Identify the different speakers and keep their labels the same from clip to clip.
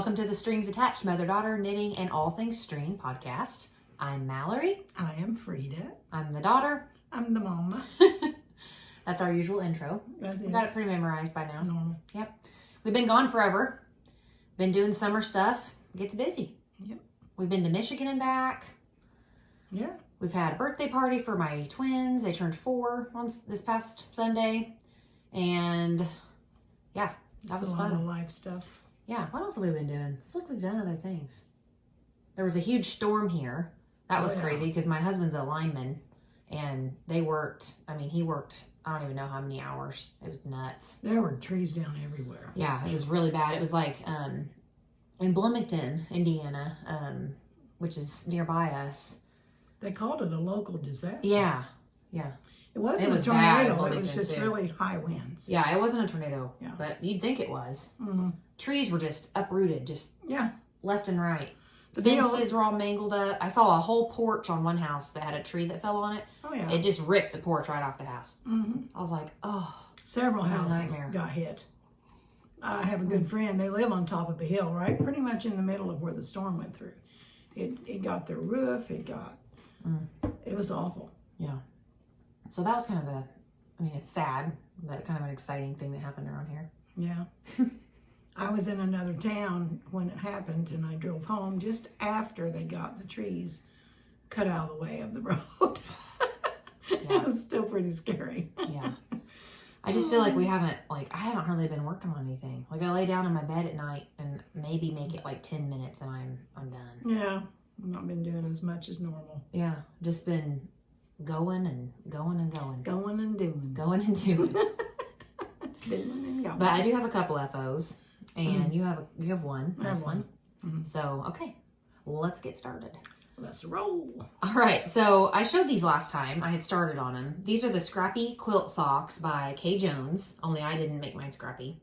Speaker 1: welcome to the Strings Attached Mother-Daughter Knitting and All Things String podcast. I'm Mallory.
Speaker 2: I am Frida.
Speaker 1: I'm the daughter.
Speaker 2: I'm the mama.
Speaker 1: That's our usual intro. We got it pretty memorized by now.
Speaker 2: Normal.
Speaker 1: Yep. We've been gone forever. Been doing summer stuff. It gets busy.
Speaker 2: Yep.
Speaker 1: We've been to Michigan and back.
Speaker 2: Yeah.
Speaker 1: We've had a birthday party for my twins. They turned 4 on this past Sunday. And yeah, that was fun.
Speaker 2: A lot of life stuff.
Speaker 1: Yeah, what else have we been doing? I feel like we've done other things. There was a huge storm here. That was crazy because my husband's a lineman and they worked, he worked, I don't even know how many hours. It was nuts.
Speaker 2: There were trees down everywhere.
Speaker 1: Yeah, it was really bad. It was like in Bloomington, Indiana, which is nearby us.
Speaker 2: They called it a local disaster.
Speaker 1: Yeah.
Speaker 2: It wasn't a tornado. It was just really high winds.
Speaker 1: Yeah, it wasn't a tornado, but you'd think it was.
Speaker 2: Mm-hmm.
Speaker 1: Trees were just uprooted, left and right. The fences were all mangled up. I saw a whole porch on one house that had a tree that fell on it.
Speaker 2: Oh, yeah.
Speaker 1: It just ripped the porch right off the house.
Speaker 2: Mm-hmm.
Speaker 1: I was like, oh.
Speaker 2: Several houses got hit. I have a good friend. They live on top of a hill, right? Pretty much in the middle of where the storm went through. It got their roof. It was awful.
Speaker 1: Yeah. So that was kind of it's sad, but kind of an exciting thing that happened around here.
Speaker 2: Yeah. I was in another town when it happened, and I drove home just after they got the trees cut out of the way of the road. It was still pretty scary.
Speaker 1: Yeah. I just feel like I haven't hardly been working on anything. Like I lay down in my bed at night and maybe make it like 10 minutes and I'm done.
Speaker 2: Yeah. I've not been doing as much as normal.
Speaker 1: Yeah. Just been going and going and going.
Speaker 2: Going and doing.
Speaker 1: Going and doing.
Speaker 2: Doing and going.
Speaker 1: But I do have a couple FOs. And you have one.
Speaker 2: I have one.
Speaker 1: Mm-hmm. So, okay. Let's get started.
Speaker 2: Let's roll.
Speaker 1: All right. So, I showed these last time. I had started on them. These are the Scrappy Quilt Socks by Kay Jones. Only I didn't make mine scrappy.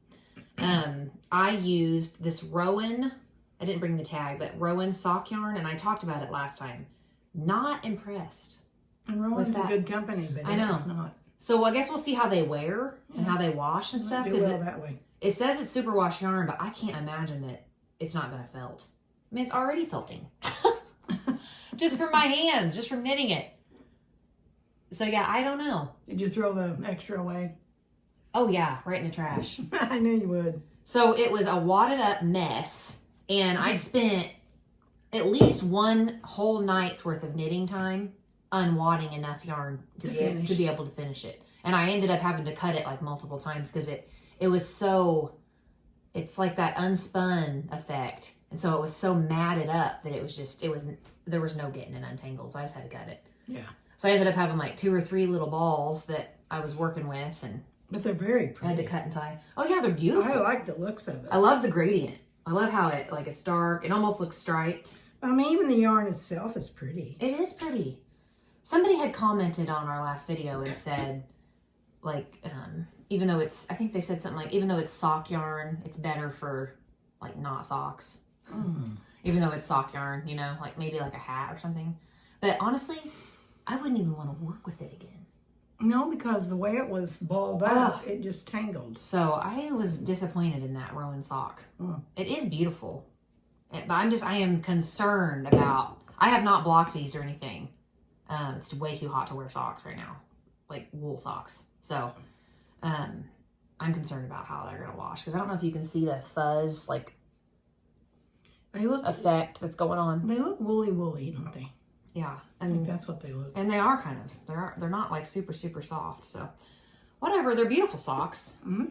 Speaker 1: I used this Rowan. I didn't bring the tag, but Rowan sock yarn. And I talked about it last time. Not impressed.
Speaker 2: And Rowan's a good company, but it's not.
Speaker 1: So, I guess we'll see how they wear and how they wash and stuff.
Speaker 2: Do well that way.
Speaker 1: It says it's superwash yarn, but I can't imagine that it's not going to felt. It's already felting. Just from my hands, just from knitting it. So yeah, I don't know.
Speaker 2: Did you throw the extra away?
Speaker 1: Oh yeah, right in the trash.
Speaker 2: I knew you would.
Speaker 1: So it was a wadded up mess, and I spent at least one whole night's worth of knitting time unwadding enough yarn to be able to finish it. And I ended up having to cut it like multiple times because it was it's like that unspun effect. And so it was so matted up that there was no getting it untangled. So I just had to cut it.
Speaker 2: Yeah.
Speaker 1: So I ended up having like 2 or 3 little balls that I was working with.
Speaker 2: But they're very pretty.
Speaker 1: I had to cut and tie. Oh yeah, they're beautiful.
Speaker 2: I like the looks of it.
Speaker 1: I love the gradient. I love how it's dark. It almost looks striped.
Speaker 2: Even the yarn itself is pretty.
Speaker 1: It is pretty. Somebody had commented on our last video and said, even though I think they said something like, even though it's sock yarn, it's better for like not socks. Even though it's sock yarn, like maybe like a hat or something. But honestly, I wouldn't even want to work with it again. No,
Speaker 2: because the way it was balled up, it just tangled.
Speaker 1: So I was disappointed in that Rowan sock. It is beautiful. But I am concerned about, I have not blocked these or anything. It's way too hot to wear socks right now. Like wool socks. So, I'm concerned about how they're going to wash. Because I don't know if you can see the fuzz, effect that's going on.
Speaker 2: They look woolly, don't they?
Speaker 1: Yeah.
Speaker 2: I think that's what they look.
Speaker 1: And they are kind of. They're not like super, super soft. So, whatever. They're beautiful socks. Mm-hmm.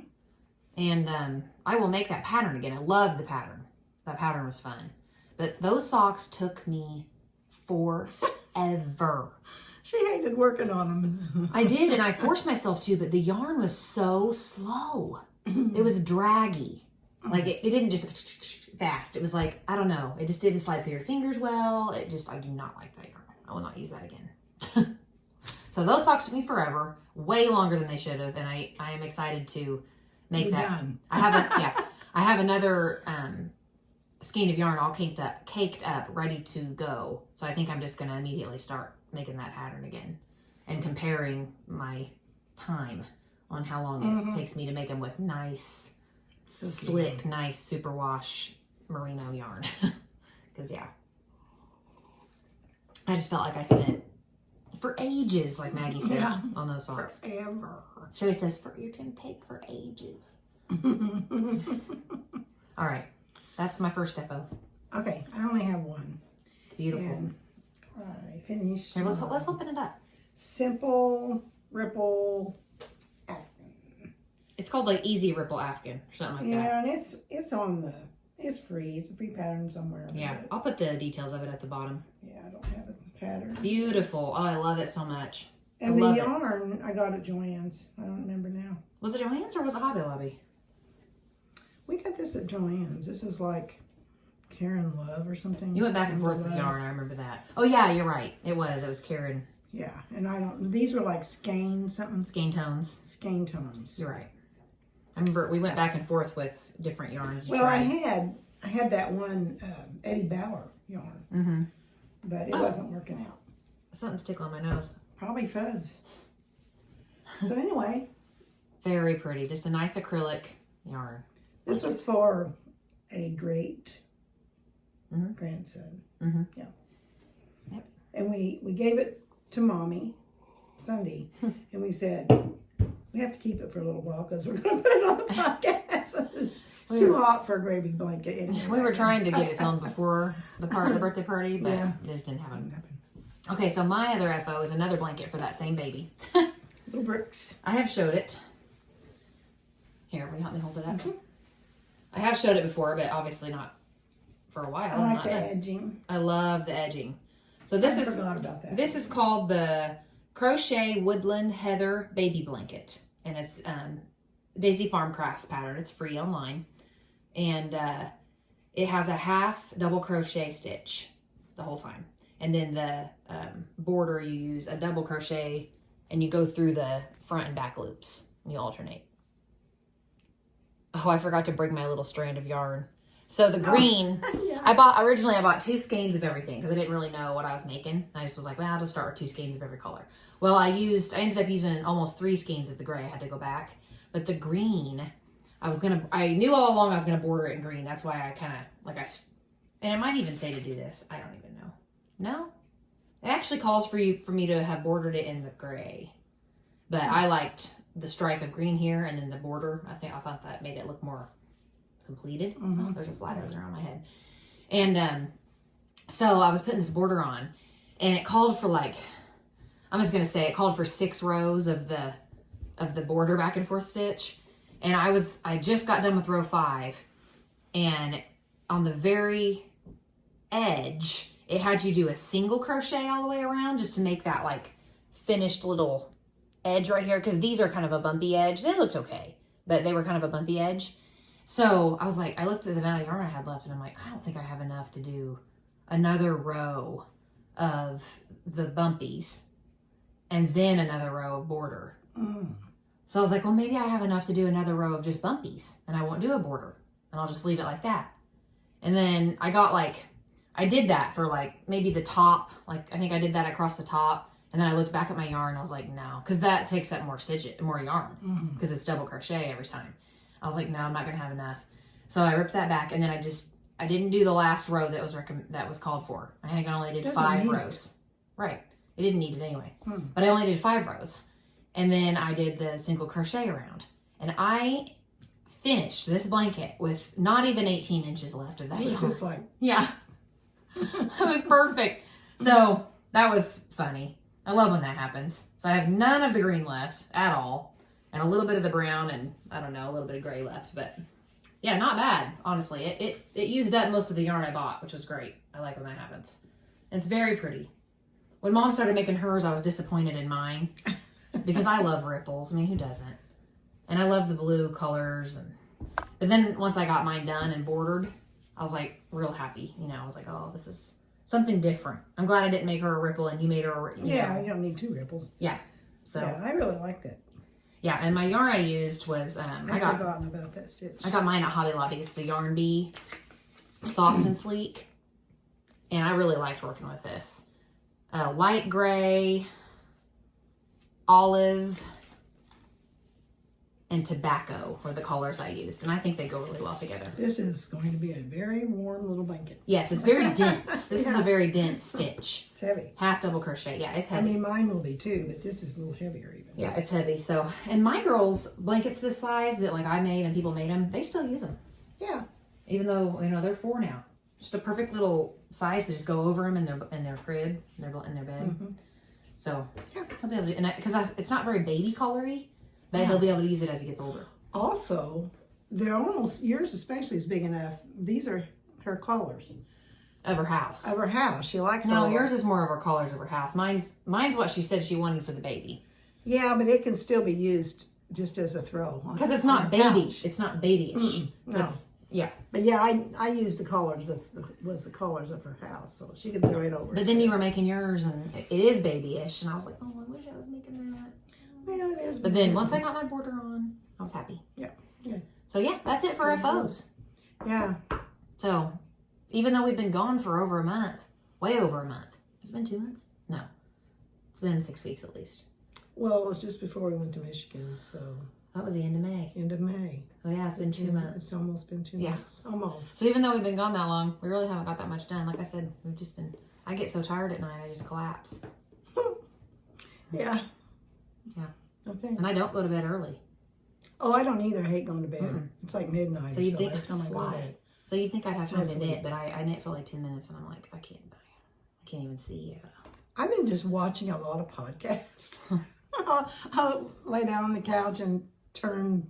Speaker 1: And I will make that pattern again. I love the pattern. That pattern was fun. But those socks took me forever.
Speaker 2: She hated working on them.
Speaker 1: I did, and I forced myself to, but the yarn was so slow. It was draggy. Like, it didn't just fast. It was like, I don't know. It just didn't slide through your fingers well. I do not like that yarn. I will not use that again. So those socks took me forever, way longer than they should have, and I am excited to make that.
Speaker 2: Done.
Speaker 1: I have another skein of yarn all caked up, ready to go. So I think I'm just going to immediately start making that pattern again and comparing my time on how long it takes me to make them with nice, slick, nice superwash merino yarn. Because, yeah. I just felt like I spent for ages, like Maggie says, on those socks.
Speaker 2: Forever.
Speaker 1: She always says, you can take for ages. All right. That's my first defo.
Speaker 2: Okay. I only have one.
Speaker 1: Beautiful.
Speaker 2: And I finished.
Speaker 1: Here, let's open it up.
Speaker 2: Simple ripple Afghan.
Speaker 1: It's called like Easy Ripple Afghan or something like that.
Speaker 2: Yeah, and it's on the, it's free. It's a free pattern somewhere.
Speaker 1: Yeah, I'll put the details of it at the bottom.
Speaker 2: Yeah, I don't have a pattern.
Speaker 1: Beautiful. Oh, I love it so much.
Speaker 2: And the yarn I got at Joann's. I don't remember now.
Speaker 1: Was it Joann's or was it Hobby Lobby?
Speaker 2: We got this at Joann's. This is like Karen Love or something.
Speaker 1: You went back and forth with yarn. I remember that. Oh yeah, you're right. It was Karen.
Speaker 2: Yeah, and I don't. These were like skein something.
Speaker 1: Skein tones.
Speaker 2: Skein tones.
Speaker 1: You're right. I remember we went back and forth with different yarns.
Speaker 2: Well, I had that one Eddie Bauer yarn, but it wasn't working out.
Speaker 1: Something's tickling my nose.
Speaker 2: Probably fuzz. So anyway,
Speaker 1: very pretty. Just a nice acrylic yarn.
Speaker 2: This was for a great grandson. Yeah.
Speaker 1: Yep.
Speaker 2: And we gave it to Mommy Sunday, and we said we have to keep it for a little while because we're going to put it on the podcast. It's too hot for a gravy blanket. Anyway.
Speaker 1: We were trying to get it filmed before the birthday party, but it just didn't happen. Okay, so my other FO is another blanket for that same baby.
Speaker 2: Little bricks.
Speaker 1: I have showed it. Here, will you help me hold it up? I have showed it before, but obviously not for a while.
Speaker 2: I like the edging.
Speaker 1: I love the edging. So this
Speaker 2: I forgot about that.
Speaker 1: This is called the Crochet Woodland Heather Baby Blanket, and it's Daisy Farm Crafts pattern. It's free online, and it has a half double crochet stitch the whole time, and then the border you use a double crochet, and you go through the front and back loops. And you alternate. Oh, I forgot to bring my little strand of yarn. So the green, originally I bought 2 skeins of everything because I didn't really know what I was making. I just was like, well, I'll just start with 2 skeins of every color. Well, I ended up using almost 3 skeins of the gray. I had to go back. But the green, I knew all along I was going to border it in green. That's why I kind of, and it might even say to do this. I don't even know. No? It actually calls for me to have bordered it in the gray. But I liked the stripe of green here and then the border. I thought that made it look more completed. Oh, there's a fly nose around my head. And so I was putting this border on, and it called for it called for 6 rows of the border back and forth stitch. And I just got done with row 5, and on the very edge it had you do a single crochet all the way around just to make that like finished little edge right here, because these are kind of a bumpy edge. They looked okay, but they were kind of a bumpy edge. So I was like, I looked at the amount of yarn I had left, and I'm like, I don't think I have enough to do another row of the bumpies and then another row of border. So I was like, well, maybe I have enough to do another row of just bumpies, and I won't do a border, and I'll just leave it like that. And then I did that for maybe the top, I think I did that across the top. And then I looked back at my yarn, and I was like, no, because that takes up more yarn, because it's double crochet every time. I was like, no, I'm not going to have enough. So I ripped that back, and then I didn't do the last row that was called for. I think I only did 5 rows. Right. It didn't need it anyway. But I only did 5 rows. And then I did the single crochet around. And I finished this blanket with not even 18 inches left of that yarn.
Speaker 2: Just
Speaker 1: yeah. It was perfect. So that was funny. I love when that happens. So I have none of the green left at all, and a little bit of the brown, and I don't know, a little bit of gray left. But yeah, not bad, honestly. It used up most of the yarn I bought, which was great. I like when that happens. And it's very pretty. When Mom started making hers, I was disappointed in mine because I love ripples. I mean, who doesn't? And I love the blue colors. But then once I got mine done and bordered, I was like real happy. I was like, oh, this is something different. I'm glad I didn't make her a ripple and you made her a
Speaker 2: you don't need 2 ripples.
Speaker 1: Yeah. So
Speaker 2: yeah, I really liked it.
Speaker 1: Yeah, and my yarn I used was
Speaker 2: I've forgotten about that stitch.
Speaker 1: I got mine at Hobby Lobby. It's the Yarn Bee, soft and sleek, and I really liked working with this. Light gray, olive, and tobacco were the colors I used. And I think they go really well together.
Speaker 2: This is going to be a very warm little blanket.
Speaker 1: Yes, it's very dense. This is a very dense stitch.
Speaker 2: It's heavy.
Speaker 1: Half double crochet. Yeah, it's
Speaker 2: I
Speaker 1: heavy.
Speaker 2: mean, mine will be too, but this is a little heavier even.
Speaker 1: Yeah, it's heavy. So, and my girls' blankets this size that like I made and people made them, they still use them.
Speaker 2: Yeah.
Speaker 1: Even though, you know, they're 4 now. Just a perfect little size to just go over them in their crib, in their bed.
Speaker 2: Mm-hmm.
Speaker 1: So, he'll be able to, and because it's not very baby colory, but he'll be able to use it as he gets older.
Speaker 2: Also, they're almost, yours especially is big enough. These are her colors.
Speaker 1: Of her house.
Speaker 2: Of her house. She likes
Speaker 1: No,
Speaker 2: all
Speaker 1: yours is more of her colors of her house. Mine's what she said she wanted for the baby.
Speaker 2: Yeah, but it can still be used just as a throw.
Speaker 1: Because it's not baby. It's not babyish.
Speaker 2: No.
Speaker 1: Yeah.
Speaker 2: But yeah, I used the colors. Was the colors of her house, so she could throw it over.
Speaker 1: But then you were making yours, and it is babyish, and I was like, oh, I wish I was making that.
Speaker 2: Well, it is.
Speaker 1: But then once I got my border on, I was happy.
Speaker 2: Yeah. Yeah.
Speaker 1: So yeah, that's it for FOs.
Speaker 2: Yeah.
Speaker 1: So even though we've been gone for over a month, way over a month. It's been 2 months? No. It's been 6 weeks at least.
Speaker 2: Well, it was just before we went to Michigan, so.
Speaker 1: That was the end of May.
Speaker 2: End of May.
Speaker 1: Oh yeah, it's been 2 months.
Speaker 2: It's almost been 2 months. Almost.
Speaker 1: So even though we've been gone that long, we really haven't got that much done. Like I said, we've just been, I get so tired at night, I just collapse.
Speaker 2: Yeah.
Speaker 1: Yeah.
Speaker 2: Okay.
Speaker 1: And I don't go to bed early.
Speaker 2: Oh, I don't either. I hate going to bed. It's like midnight.
Speaker 1: So you'd think
Speaker 2: every time I go to
Speaker 1: fly.
Speaker 2: bed.
Speaker 1: So you'd think I'd have time to
Speaker 2: Mostly.
Speaker 1: knit, but I knit for like 10 minutes and I'm like, I can't even see you.
Speaker 2: I've been just watching a lot of podcasts. I'll lay down on the couch and turn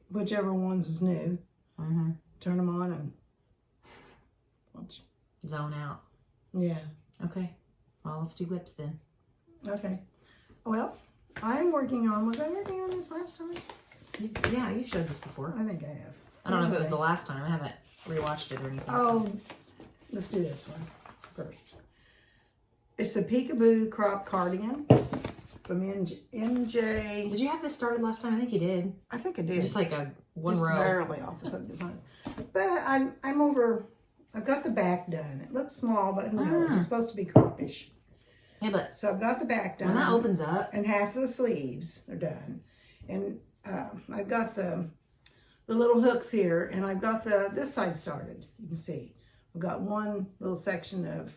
Speaker 2: whichever ones is new.
Speaker 1: Mm-hmm.
Speaker 2: Turn them on and watch.
Speaker 1: Zone out.
Speaker 2: Yeah.
Speaker 1: Okay. Well, let's do whips then.
Speaker 2: Okay. Well, I'm working on, was I working on this last time?
Speaker 1: Yeah, you've showed this before.
Speaker 2: I think I have.
Speaker 1: I don't know if it was the last time. I haven't rewatched it or anything.
Speaker 2: Oh, let's do this one first. It's the Peekaboo Crop Cardigan from NJ.
Speaker 1: Did you have this started last time? I think you did.
Speaker 2: I think I did.
Speaker 1: Just like a one
Speaker 2: Just
Speaker 1: row.
Speaker 2: barely off the hook designs. But I'm over, I've got the back done. It looks small, but who knows? It's supposed to be croppish.
Speaker 1: Yeah, but
Speaker 2: So I've got the back done.
Speaker 1: when that opens up.
Speaker 2: And half of the sleeves are done. And I've got the little hooks here, and I've got this side started. You can see. I've got one little section of,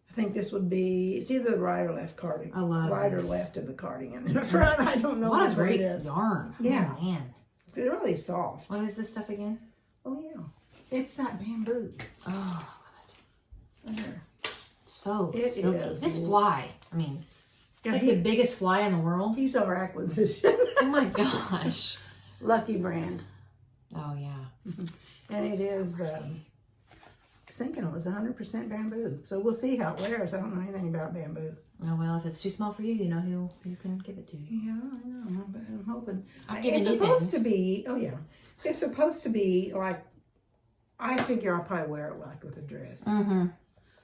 Speaker 2: I think this would be, it's either the right or left cardigan.
Speaker 1: I love
Speaker 2: right or
Speaker 1: this.
Speaker 2: left of the cardigan. In the front, I don't know
Speaker 1: What
Speaker 2: which
Speaker 1: a
Speaker 2: one
Speaker 1: great
Speaker 2: it is.
Speaker 1: yarn.
Speaker 2: Yeah.
Speaker 1: Oh, man.
Speaker 2: It's really soft.
Speaker 1: What is this stuff again?
Speaker 2: Oh, yeah. It's that bamboo.
Speaker 1: Oh,
Speaker 2: Right there.
Speaker 1: so
Speaker 2: It
Speaker 1: silky.
Speaker 2: is.
Speaker 1: This fly. I mean, it's
Speaker 2: Yeah,
Speaker 1: like the biggest fly in the world.
Speaker 2: He's our acquisition.
Speaker 1: Oh my gosh.
Speaker 2: Lucky brand.
Speaker 1: Oh yeah.
Speaker 2: And it is, thinking it was 100% bamboo. So we'll see how it wears. I don't know anything about bamboo.
Speaker 1: Oh well, if it's too small for you, you know who you can give it to.
Speaker 2: Yeah, I know, but I'm hoping.
Speaker 1: I've given
Speaker 2: It's
Speaker 1: you
Speaker 2: supposed
Speaker 1: things.
Speaker 2: to be, oh yeah. It's supposed to be like, I figure I'll probably wear it like with a dress.
Speaker 1: Mm-hmm.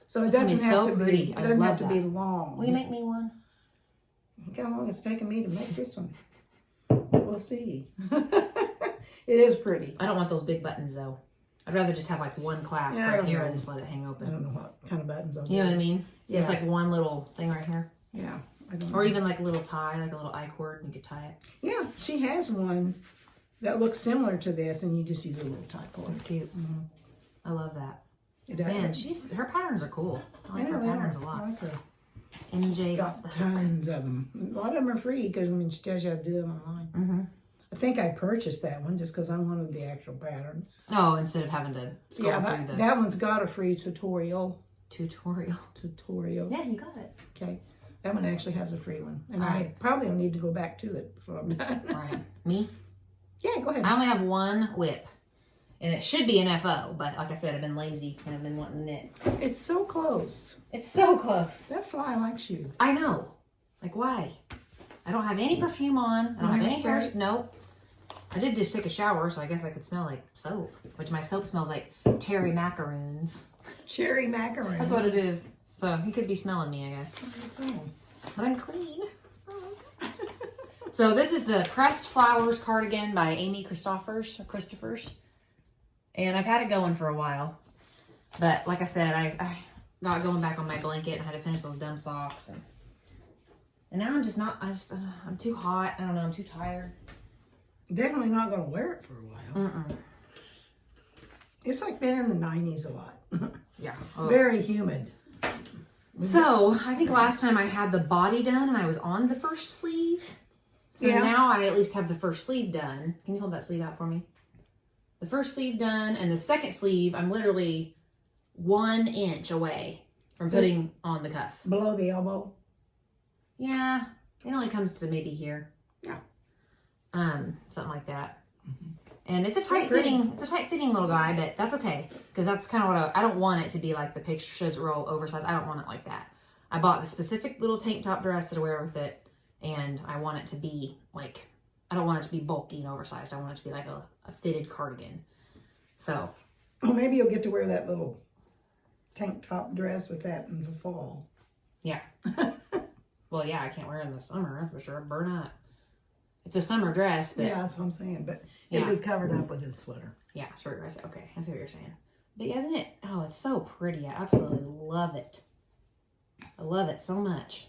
Speaker 2: So it
Speaker 1: It's gonna be
Speaker 2: doesn't have
Speaker 1: so
Speaker 2: to
Speaker 1: pretty.
Speaker 2: be, it
Speaker 1: I
Speaker 2: doesn't
Speaker 1: love
Speaker 2: have to be
Speaker 1: that.
Speaker 2: long.
Speaker 1: Will you make me one?
Speaker 2: Look how long it's taken me to make this one. We'll see. It is pretty.
Speaker 1: I don't want those big buttons though. I'd rather just have like one clasp
Speaker 2: Yeah, I
Speaker 1: right
Speaker 2: don't
Speaker 1: here
Speaker 2: know.
Speaker 1: and just let it hang
Speaker 2: I
Speaker 1: open.
Speaker 2: don't know what kind of buttons I'll
Speaker 1: You know
Speaker 2: do.
Speaker 1: what I mean?
Speaker 2: Yeah.
Speaker 1: Just like one little thing right here.
Speaker 2: Yeah. I don't
Speaker 1: Or
Speaker 2: know.
Speaker 1: even like a little tie, like a little I-cord, and you could tie it.
Speaker 2: Yeah, she has one that looks similar to this, and you just use a little tie cord.
Speaker 1: That's cute. I love that.
Speaker 2: It does.
Speaker 1: Man, her patterns are cool. I like her
Speaker 2: they
Speaker 1: patterns
Speaker 2: are.
Speaker 1: a lot.
Speaker 2: I like her.
Speaker 1: MJ's
Speaker 2: Got
Speaker 1: off the hook.
Speaker 2: tons of them. A lot of them are free because I mean she tells you how to do them online.
Speaker 1: Mm-hmm.
Speaker 2: I think I purchased that one just because I wanted the actual pattern.
Speaker 1: Oh, instead of having to scroll
Speaker 2: Yeah,
Speaker 1: through the
Speaker 2: that one's got a free tutorial.
Speaker 1: tutorial.
Speaker 2: Yeah,
Speaker 1: you got it.
Speaker 2: okay. That one actually has a free one, and
Speaker 1: All
Speaker 2: I
Speaker 1: right.
Speaker 2: probably will need to go back to it before I'm done.
Speaker 1: All right. Me?
Speaker 2: Yeah, go ahead.
Speaker 1: I only have one whip. And it should be an FO, but like I said, I've been lazy and I've been wanting to knit.
Speaker 2: It's so close.
Speaker 1: It's so close.
Speaker 2: That fly likes you.
Speaker 1: I know. Like, why? I don't have any perfume on. I don't have any hair. Nope. I did just take a shower, so I guess I could smell like soap. Which my soap smells like cherry macaroons.
Speaker 2: Cherry macaroon.
Speaker 1: That's what it is. So he could be smelling me, I guess. But I'm clean. So this is the Pressed Flowers cardigan by Amy Christophers. And I've had it going for a while. But like I said, I got going back on my blanket and I had to finish those dumb socks. And now I'm just not, I'm too hot. I don't know, I'm too tired.
Speaker 2: Definitely not going to wear it for a while.
Speaker 1: Mm-mm.
Speaker 2: It's like been in the 90s a lot.
Speaker 1: Yeah.
Speaker 2: Very humid.
Speaker 1: So, I think last time I had the body done and I was on the first sleeve. So now I at least have the first sleeve done. Can you hold that sleeve out for me? The first sleeve done, and the second sleeve, I'm literally 1 inch away from putting on the cuff.
Speaker 2: Below the elbow?
Speaker 1: Yeah, it only comes to maybe here.
Speaker 2: Yeah.
Speaker 1: Something like that. Mm-hmm. And it's a tight fitting little guy, but that's okay. Because that's kind of what I don't want it to be like the picture shows real oversized. I don't want it like that. I bought the specific little tank top dress that I wear with it. And I want it to be like, I don't want it to be bulky and oversized. I want it to be like a fitted cardigan. So.
Speaker 2: Oh, maybe you'll get to wear that little tank top dress with that in the fall.
Speaker 1: Yeah. Well, yeah, I can't wear it in the summer. That's for sure. Burn up. It's a summer dress, but.
Speaker 2: Yeah, that's what I'm saying. But it'll be covered up with his sweater.
Speaker 1: Yeah, sure. Okay, I see what you're saying. But isn't it? Oh, it's so pretty. I absolutely love it. I love it so much.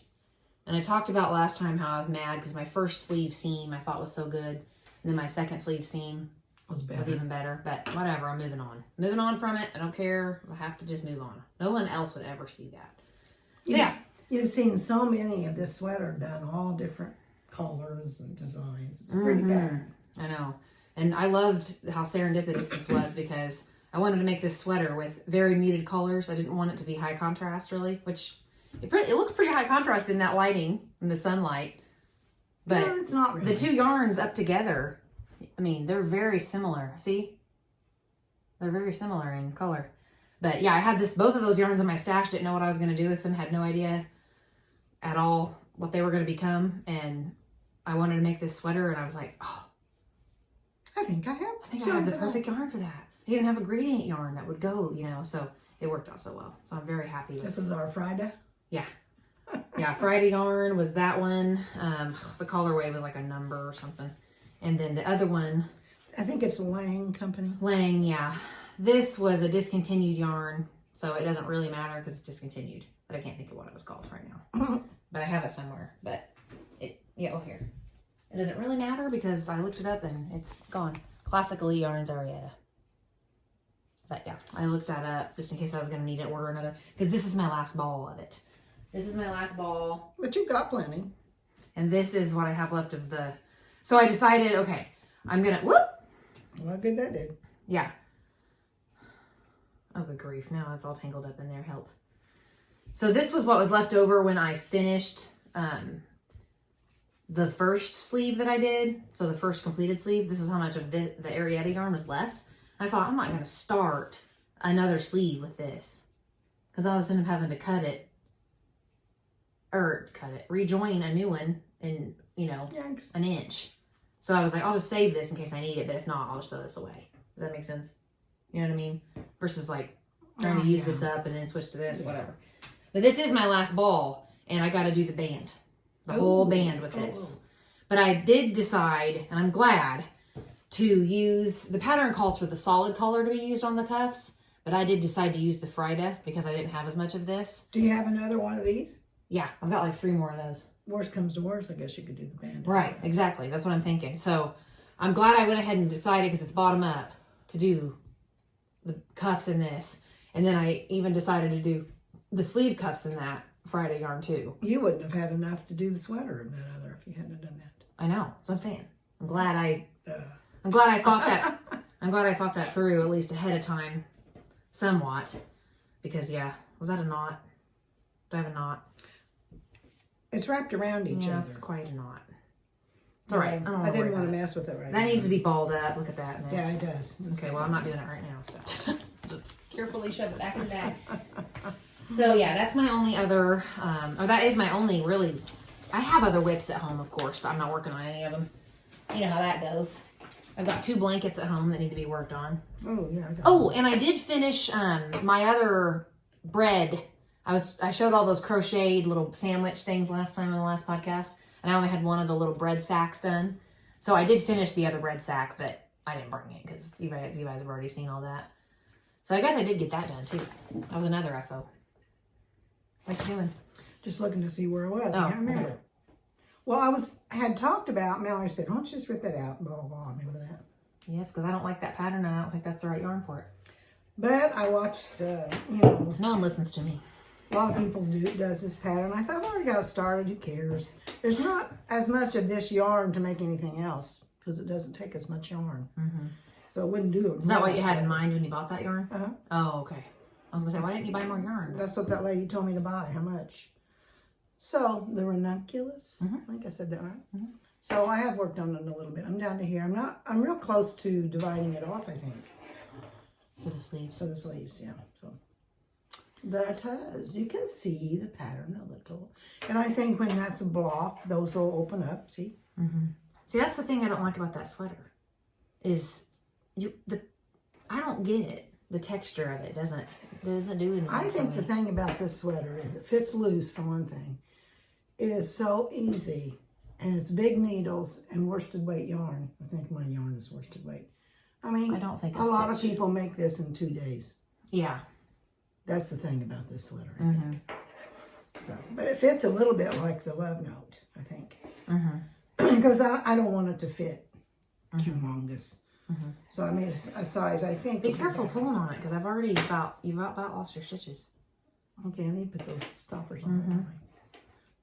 Speaker 1: And I talked about last time how I was mad because my first sleeve seam I thought was so good. And then my second sleeve seam was even better. But whatever, I'm moving on. Moving on from it. I don't care. I have to just move on. No one else would ever see that.
Speaker 2: You've seen so many of this sweater done, all different colors and designs. It's pretty bad.
Speaker 1: I know. And I loved how serendipitous this was because I wanted to make this sweater with very muted colors. I didn't want it to be high contrast really, which... It looks pretty high contrast in that lighting, in the sunlight. But
Speaker 2: no, it's not really.
Speaker 1: The two yarns up together, I mean, they're very similar. See? They're very similar in color. But yeah, I had both of those yarns in my stash, didn't know what I was going to do with them, had no idea at all what they were going to become. And I wanted to make this sweater, and I was like, oh.
Speaker 2: I think I
Speaker 1: have the perfect yarn for that. I even have a gradient yarn that would go, so it worked out so well. So I'm very happy with it.
Speaker 2: This was our Friday?
Speaker 1: Yeah. Yeah, Friday yarn was that one. The colorway was like a number or something. And then the other one.
Speaker 2: I think it's Lang Company.
Speaker 1: Lang, yeah. This was a discontinued yarn, so it doesn't really matter because it's discontinued. But I can't think of what it was called right now. But I have it somewhere. But here. It doesn't really matter because I looked it up and it's gone. Classically Yarns Arietta. But yeah, I looked that up just in case I was going to need to order another. Because this is my last ball of it. This is my last ball.
Speaker 2: But you've got plenty.
Speaker 1: And this is what I have left of the... So I decided, okay, I'm going to... Whoop!
Speaker 2: Well, good that did.
Speaker 1: Yeah. Oh, good grief. Now it's all tangled up in there. Help. So this was what was left over when I finished the first sleeve that I did. So the first completed sleeve. This is how much of the Arietta yarn was left. I thought, I'm not going to start another sleeve with this. Because I'll just end up having to rejoin a new one in,
Speaker 2: Yikes.
Speaker 1: an inch. So I was like, I'll just save this in case I need it, but if not, I'll just throw this away. Does that make sense? You know what I mean? Versus like trying to use this up and then switch to this, whatever. But this is my last ball, and I got to do the band. The whole band with this. But I did decide, and I'm glad, to use, the pattern calls for the solid color to be used on the cuffs, but I did decide to use the Frida because I didn't have as much of this.
Speaker 2: Do you have another one of these?
Speaker 1: Yeah, I've got like 3 more of those.
Speaker 2: Worst comes to worst, I guess you could do the band.
Speaker 1: Right, exactly. That's what I'm thinking. So I'm glad I went ahead and decided, because it's bottom up, to do the cuffs in this. And then I even decided to do the sleeve cuffs in that Friday yarn too.
Speaker 2: You wouldn't have had enough to do the sweater in that other if you hadn't done that.
Speaker 1: I know. That's what I'm saying. I'm glad I thought that. I'm glad I thought that through at least ahead of time, somewhat. Because was that a knot? Do I have a knot?
Speaker 2: It's wrapped around each other.
Speaker 1: It's quite a knot. It's all right.
Speaker 2: I didn't want to mess with it right now.
Speaker 1: That needs to be balled up. Look at that mess.
Speaker 2: Yeah, it does.
Speaker 1: Okay, well, I'm not doing it right now, so just carefully shove it back in the bag. So yeah, that's my only other, that is my only really, I have other whips at home, of course, but I'm not working on any of them. You know how that goes. I've got 2 blankets at home that need to be worked on.
Speaker 2: Oh, yeah.
Speaker 1: And I did finish my other bread. I showed all those crocheted little sandwich things last time on the last podcast, and I only had one of the little bread sacks done. So I did finish the other bread sack, but I didn't bring it because you guys have already seen all that. So I guess I did get that done too. That was another FO. What you doing?
Speaker 2: Just looking to see where it was. I can't remember.
Speaker 1: Okay.
Speaker 2: Well, I had talked about, Mallory said, why don't you just rip that out, blah, blah, blah. Remember that?
Speaker 1: Yes, because I don't like that pattern and I don't think that's the right yarn for it.
Speaker 2: But I watched, you know.
Speaker 1: No one listens to me.
Speaker 2: A lot of people does this pattern. I thought, I've already got it started. Who cares? There's not as much of this yarn to make anything else because it doesn't take as much yarn. So it wouldn't do it.
Speaker 1: Is that what you had in mind when you bought that yarn?
Speaker 2: Uh-huh.
Speaker 1: Oh, okay. I was going to say, why didn't you buy more yarn?
Speaker 2: That's what that lady told me to buy. How much? So the ranunculus, I think I said that right. So I have worked on it a little bit. I'm down to here. I'm real close to dividing it off, I think.
Speaker 1: For the sleeves.
Speaker 2: For the sleeves, yeah. So that is, you can see the pattern a little. And I think when that's a block, those will open up, see?
Speaker 1: See, that's the thing I don't like about that sweater. Is I don't get it. The texture of it doesn't do anything.
Speaker 2: I think the thing about this sweater is it fits loose for one thing. It is so easy, and it's big needles and worsted weight yarn. I think my yarn is worsted weight. I mean,
Speaker 1: I don't think
Speaker 2: a lot of people make this in 2 days.
Speaker 1: Yeah.
Speaker 2: That's the thing about this sweater, I think. So, but it fits a little bit like the Love Note, I think. Because I don't want it to fit humongous. So I made a size, I think.
Speaker 1: Be careful pulling on it, because you've about lost your stitches.
Speaker 2: Okay, I need to put those stoppers on.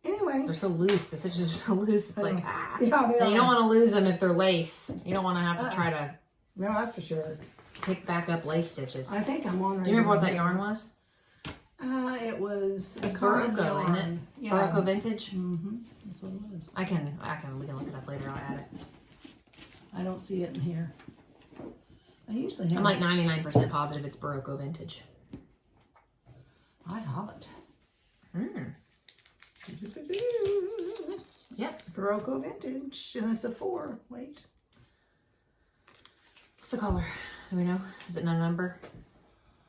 Speaker 2: Anyway.
Speaker 1: They're so loose. The stitches are so loose. It's like, ah.
Speaker 2: Yeah,
Speaker 1: and you don't want to lose them if they're lace. You don't want to have to try to.
Speaker 2: No, that's for sure.
Speaker 1: Pick back up lace stitches.
Speaker 2: I think I'm on.
Speaker 1: Do you remember what that yarn was?
Speaker 2: It was
Speaker 1: Barocco, isn't it?
Speaker 2: Yeah.
Speaker 1: Barocco vintage.
Speaker 2: That's what it was.
Speaker 1: We can look it up later. I'll add it.
Speaker 2: I don't see it in here. I usually have.
Speaker 1: I'm like 99% positive it's Barocco vintage.
Speaker 2: I have it.
Speaker 1: Yep.
Speaker 2: Barocco vintage, and it's a 4. Wait.
Speaker 1: What's the color? Do we know? Is it no number?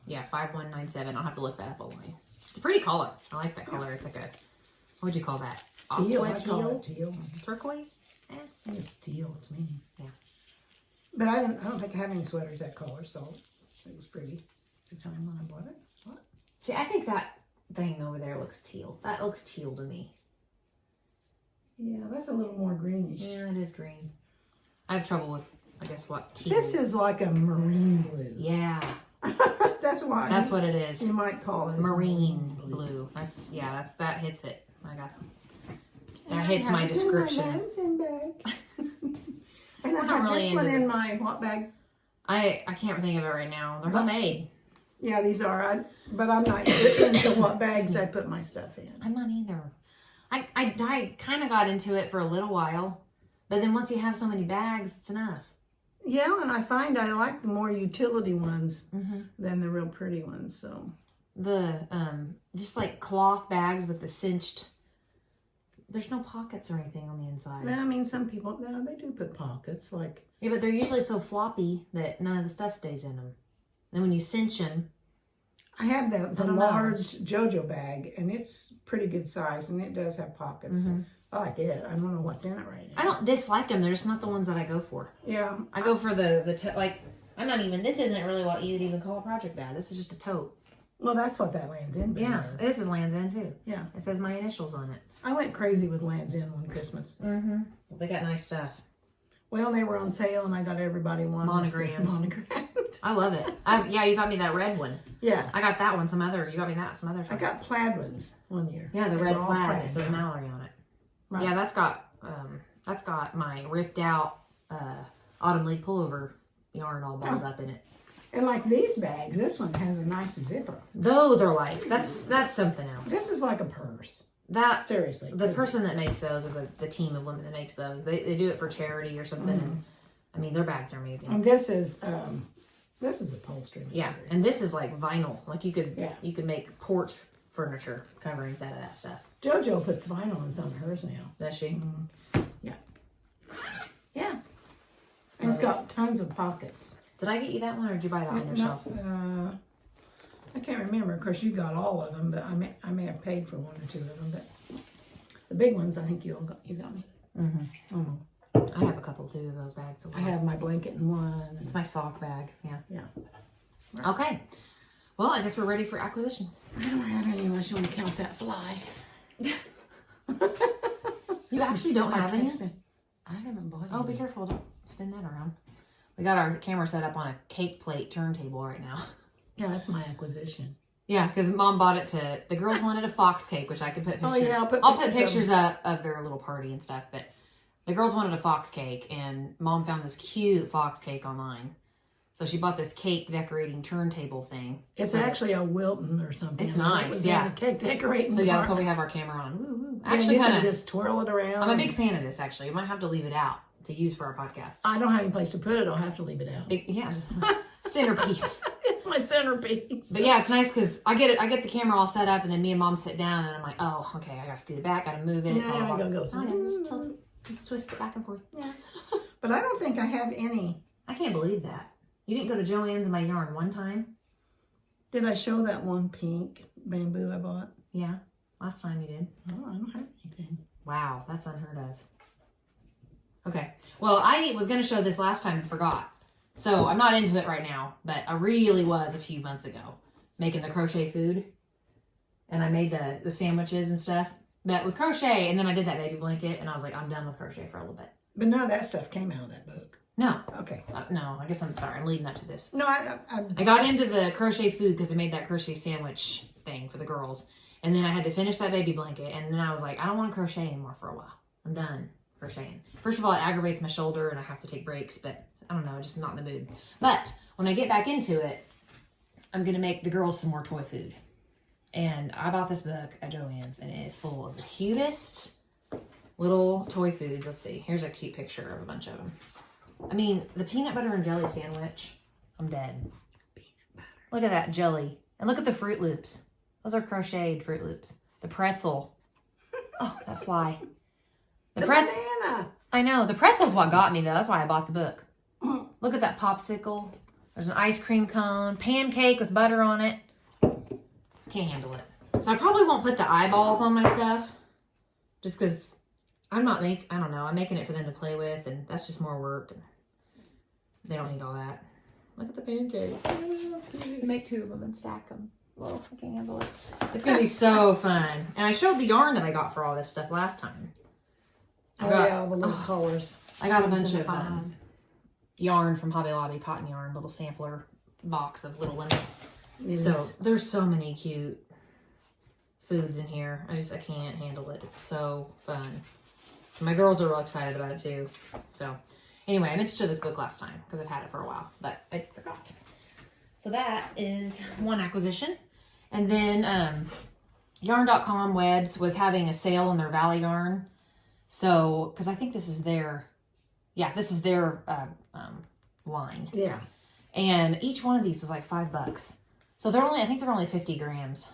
Speaker 1: Yeah, 5197. I'll have to look that up online. It's a pretty color. I like that color. It's like a, what would you call that?
Speaker 2: Teal.
Speaker 1: Aqua
Speaker 2: I call it teal.
Speaker 1: Turquoise?
Speaker 2: I think it's teal to me.
Speaker 1: Yeah.
Speaker 2: But I don't think I have any sweaters that color, so it was pretty. The time when I bought it. What?
Speaker 1: See, I think that thing over there looks teal. That looks teal to me.
Speaker 2: Yeah, that's a little more greenish.
Speaker 1: Yeah, it is green. I have trouble with, I guess, what teal.
Speaker 2: This is like a marine blue.
Speaker 1: Yeah.
Speaker 2: That's why.
Speaker 1: That's what it is.
Speaker 2: You might call it
Speaker 1: marine blue. That hits it. I got it. That hits my description.
Speaker 2: And I have this one in my what bag?
Speaker 1: I can't think of it right now. They're homemade.
Speaker 2: Yeah, these are. But I'm not into what bags I put my stuff in.
Speaker 1: I'm not either. I kind of got into it for a little while, but then once you have so many bags, it's enough.
Speaker 2: Yeah, and I find I like the more utility ones than the real pretty ones. So
Speaker 1: the just like cloth bags with the cinched. There's no pockets or anything on the inside.
Speaker 2: I mean, some people, no, they do put pockets. Like
Speaker 1: yeah, but they're usually so floppy that none of the stuff stays in them. Then when you cinch them,
Speaker 2: I have the large JoJo bag, and it's pretty good size, and it does have pockets. I like it. I don't know what's in it right now.
Speaker 1: I don't dislike them. They're just not the ones that I go for.
Speaker 2: Yeah.
Speaker 1: I go for like, I'm not even, this isn't really what you'd even call a project bag. This is just a tote.
Speaker 2: Well, that's what that Lands' End bag is.
Speaker 1: This is Lands' End too.
Speaker 2: Yeah.
Speaker 1: It says my initials on it.
Speaker 2: I went crazy with Lands' End one Christmas.
Speaker 1: They got nice stuff.
Speaker 2: Well, they were on sale, and I got everybody one.
Speaker 1: Monogrammed. I love it. Yeah, you got me that red one.
Speaker 2: Yeah.
Speaker 1: I got that one. You got me that some other time.
Speaker 2: I got plaid ones one year.
Speaker 1: Yeah, the red plaid that says Mallory on it.
Speaker 2: Right.
Speaker 1: Yeah, that's got my ripped out autumn leaf pullover yarn all balled up in it.
Speaker 2: And like these bags, this one has a nice zipper.
Speaker 1: Those are like, that's something else.
Speaker 2: This is like a purse.
Speaker 1: Seriously. The person that makes those, or the team of women that makes those, they do it for charity or something. I mean, their bags are amazing.
Speaker 2: And this is upholstery.
Speaker 1: Yeah, and this is like vinyl. Like you could make porch furniture coverings out of that stuff.
Speaker 2: JoJo puts vinyl in some of hers now.
Speaker 1: Does she?
Speaker 2: Yeah. Yeah. And it's got tons of pockets.
Speaker 1: Did I get you that one, or did you buy that one yourself?
Speaker 2: I can't remember. Of course, you got all of them, but I may have paid for one or two of them. But the big ones, I think you got me.
Speaker 1: I have a couple too of those bags.
Speaker 2: I have my blanket in one.
Speaker 1: It's my sock bag. Yeah.
Speaker 2: Yeah.
Speaker 1: Right. Okay. Well, I guess we're ready for acquisitions.
Speaker 2: I don't have any unless you want to count that fly.
Speaker 1: You actually don't have any?
Speaker 2: I haven't bought any.
Speaker 1: Oh, be careful. Don't spin that around. We got our camera set up on a cake plate turntable right now.
Speaker 2: Yeah, that's my acquisition.
Speaker 1: Yeah, because Mom bought it to, the girls wanted a fox cake, which I could put pictures.
Speaker 2: Oh, yeah,
Speaker 1: I'll put pictures up of their little party and stuff, but the girls wanted a fox cake, and Mom found this cute fox cake online. So she bought this cake decorating turntable thing.
Speaker 2: It's actually a Wilton or something.
Speaker 1: It's nice, yeah.
Speaker 2: Cake decorating.
Speaker 1: So yeah, that's why we have our camera on. Woo, woo.
Speaker 2: Actually, kind of just twirl it around.
Speaker 1: I'm a big fan of this. Actually, you might have to leave it out to use for our podcast.
Speaker 2: I don't have any place to put it. I'll have to leave it out.
Speaker 1: Yeah, just centerpiece.
Speaker 2: It's my centerpiece.
Speaker 1: But yeah, it's nice because I get the camera all set up, and then me and Mom sit down, and I'm like, oh, okay, I gotta scoot it back, gotta move it.
Speaker 2: Yeah, I gotta go.
Speaker 1: Oh, yeah, just tilt it, just twist it back and forth.
Speaker 2: Yeah. But I don't think I have any.
Speaker 1: I can't believe that. You didn't go to Joann's and buy yarn one time?
Speaker 2: Did I show that one pink bamboo I bought?
Speaker 1: Yeah, last time you did.
Speaker 2: Oh, I don't have anything.
Speaker 1: Wow, that's unheard of. Okay, well, I was going to show this last time and forgot. So I'm not into it right now, but I really was a few months ago making the crochet food. And I made the sandwiches and stuff. But with crochet, and then I did that baby blanket, and I was like, I'm done with crochet for a little bit.
Speaker 2: But none of that stuff came out of that book.
Speaker 1: No.
Speaker 2: Okay.
Speaker 1: No, I guess I'm sorry. I'm leading up to this.
Speaker 2: No, I
Speaker 1: got into the crochet food because they made that crochet sandwich thing for the girls. And then I had to finish that baby blanket. And then I was like, I don't want to crochet anymore for a while. I'm done crocheting. First of all, it aggravates my shoulder and I have to take breaks. But I don't know, just not in the mood. But when I get back into it, I'm going to make the girls some more toy food. And I bought this book at Joann's. And it is full of the cutest little toy foods. Let's see. Here's a cute picture of a bunch of them. I mean, the peanut butter and jelly sandwich, I'm dead. Look at that jelly. And look at the Fruit Loops. Those are crocheted Fruit Loops. The pretzel. Oh, that fly.
Speaker 2: The banana.
Speaker 1: I know. The pretzel's what got me, though. That's why I bought the book. Look at that popsicle. There's an ice cream cone. Pancake with butter on it. Can't handle it. So I probably won't put the eyeballs on my stuff. Just because I'm making it for them to play with, and that's just more work. They don't need all that. Look at the pancake. You make 2 of them and stack them. Whoa, I can't handle it. It's going to be so fun. And I showed the yarn that I got for all this stuff last time.
Speaker 2: Yeah, the little colors.
Speaker 1: I got a bunch of yarn from Hobby Lobby, cotton yarn, little sampler box of little ones. Yes. So there's so many cute foods in here. I can't handle it. It's so fun. My girls are real excited about it too. So anyway, I meant to show this book last time because I've had it for a while, but I forgot. So that is one acquisition. And then yarn.com Webs was having a sale on their Valley yarn. So, because I think this is their line.
Speaker 2: Yeah.
Speaker 1: And each one of these was like $5. So I think they're only 50 grams.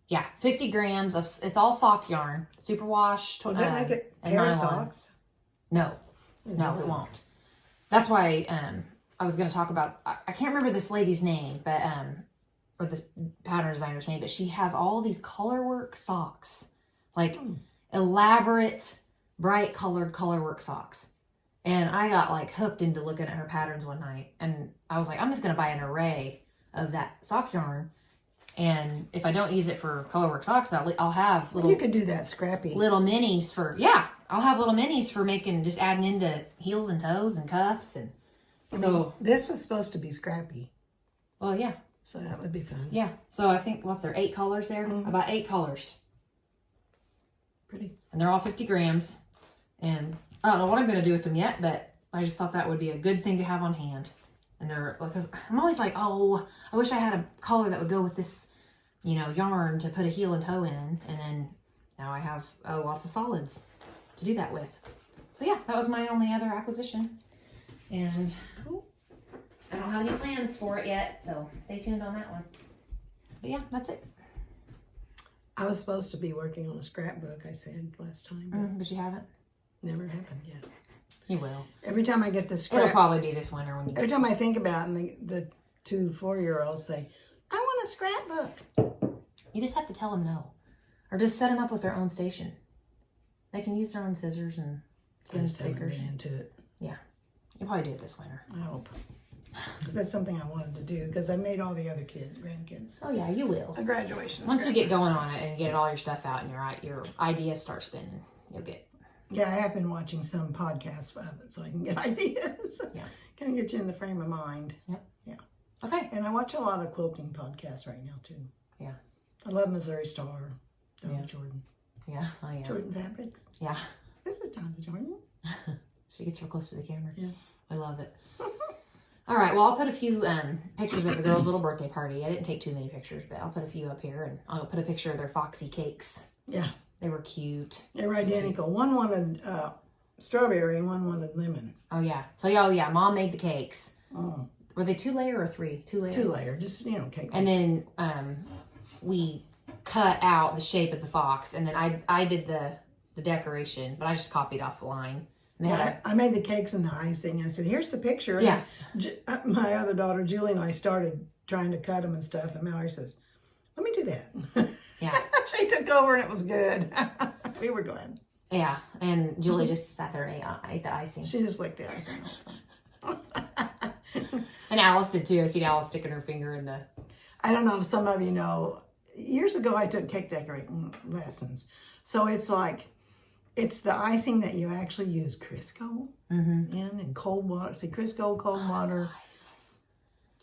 Speaker 1: Yeah, 50 grams of, it's all sock yarn, superwash,
Speaker 2: Will that make it pair of socks?
Speaker 1: No, it won't. That's why I was going to talk about, I can't remember this lady's name, but or this pattern designer's name, but she has all these colorwork socks, like elaborate, bright colored colorwork socks. And I got like hooked into looking at her patterns one night, and I was like, I'm just going to buy an array of that sock yarn. And if I don't use it for colorwork socks, I'll have little...
Speaker 2: You could do that, Scrappy.
Speaker 1: Little minis for... Yeah, I'll have little minis for making... Just adding into heels and toes and cuffs. And so...
Speaker 2: This was supposed to be Scrappy.
Speaker 1: Well, yeah.
Speaker 2: So that would be fun.
Speaker 1: Yeah. So I think, what's there, 8 colors there? Mm-hmm. About 8 colors.
Speaker 2: Pretty.
Speaker 1: And they're all 50 grams. And I don't know what I'm going to do with them yet, but I just thought that would be a good thing to have on hand. And they're, because I'm always like, oh, I wish I had a color that would go with this, yarn to put a heel and toe in. And then now I have lots of solids to do that with. So yeah, that was my only other acquisition. And cool. I don't have any plans for it yet, so stay tuned on that one. But yeah, that's it.
Speaker 2: I was supposed to be working on a scrapbook, I said last time.
Speaker 1: But you haven't?
Speaker 2: Never happened yet.
Speaker 1: You will.
Speaker 2: Every time I get the
Speaker 1: It'll probably be this winter when you.
Speaker 2: Every time I think about it, and the 2 4-year-olds say, "I want a scrapbook."
Speaker 1: You just have to tell them no, or just set them up with their own station. They can use their own scissors and stickers.
Speaker 2: Into it.
Speaker 1: Yeah, you'll probably do it this winter.
Speaker 2: I hope, because that's something I wanted to do. Because I made all the other grandkids.
Speaker 1: Oh yeah, you will.
Speaker 2: A graduation.
Speaker 1: Once you get going on it and get all your stuff out and your ideas start spinning. you'll get.
Speaker 2: Yeah, I have been watching some podcasts of it so I can get ideas.
Speaker 1: Yeah.
Speaker 2: Kind of get you in the frame of mind.
Speaker 1: Yep.
Speaker 2: Yeah.
Speaker 1: Okay.
Speaker 2: And I watch a lot of quilting podcasts right now, too.
Speaker 1: Yeah.
Speaker 2: I love Missouri Star. Jordan.
Speaker 1: Yeah, I am.
Speaker 2: Jordan Fabrics.
Speaker 1: Yeah.
Speaker 2: This is Donna Jordan.
Speaker 1: She gets real close to the camera.
Speaker 2: Yeah.
Speaker 1: I love it. All right, well, I'll put a few pictures of the girls' little birthday party. I didn't take too many pictures, but I'll put a few up here, and I'll put a picture of their Foxy cakes.
Speaker 2: Yeah.
Speaker 1: They were cute.
Speaker 2: They were identical. One wanted strawberry and one wanted lemon.
Speaker 1: Oh, yeah. So, yeah, Mom made the cakes.
Speaker 2: Oh.
Speaker 1: Were they 2-layer or 3? 2-layer?
Speaker 2: 2-layer, just, cake.
Speaker 1: And then we cut out the shape of the fox, and then I did the decoration, but I just copied off the line.
Speaker 2: Yeah, I made the cakes and the icing. I said, here's the picture.
Speaker 1: Yeah.
Speaker 2: My other daughter, Julie, and I started trying to cut them and stuff. And Mallory says, let me do that.
Speaker 1: Yeah.
Speaker 2: She took over and it was good. We were glad.
Speaker 1: Yeah. And Julie just sat there and ate the icing.
Speaker 2: She just licked the icing.
Speaker 1: And Alice did too. I seen Alice sticking her finger in the...
Speaker 2: I don't know if some of you know, years ago I took cake decorating lessons. So it's like, it's the icing that you actually use Crisco in cold water. See, Crisco, cold water,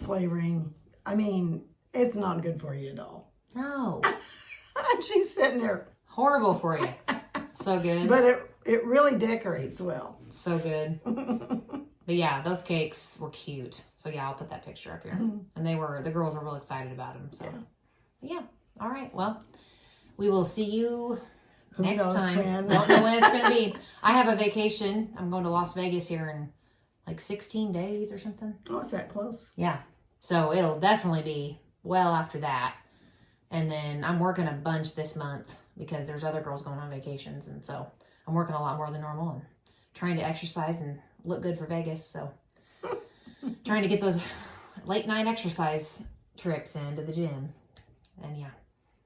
Speaker 2: flavoring. I mean, it's not good for you at all.
Speaker 1: No.
Speaker 2: And she's sitting there.
Speaker 1: Horrible for you. So good.
Speaker 2: But it really decorates well.
Speaker 1: So good. But yeah, those cakes were cute. So yeah, I'll put that picture up here. And the girls were real excited about them. So yeah. All right. Well, we will see you next time. Don't know when it's going to be. I have a vacation. I'm going to Las Vegas here in like 16 days or something.
Speaker 2: Oh, it's that close?
Speaker 1: Yeah. So it'll definitely be well after that. And then I'm working a bunch this month because there's other girls going on vacations. And so I'm working a lot more than normal and trying to exercise and look good for Vegas. So trying to get those late night exercise trips into the gym. And yeah.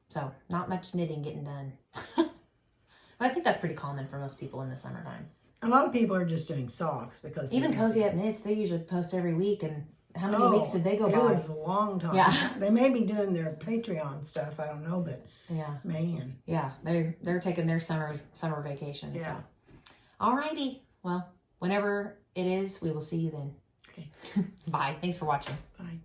Speaker 1: So not much knitting getting done. But I think that's pretty common for most people in the summertime.
Speaker 2: A lot of people are just doing socks because...
Speaker 1: Even Cozy Up Knits, they usually post every week. And how many weeks did they go by?
Speaker 2: It was a long time.
Speaker 1: Yeah.
Speaker 2: They may be doing their Patreon stuff. I don't know, but
Speaker 1: yeah,
Speaker 2: man.
Speaker 1: Yeah, they're taking their summer vacation.
Speaker 2: Yeah.
Speaker 1: So. Alrighty. Well, whenever it is, we will see you then.
Speaker 2: Okay.
Speaker 1: Bye. Thanks for watching.
Speaker 2: Bye.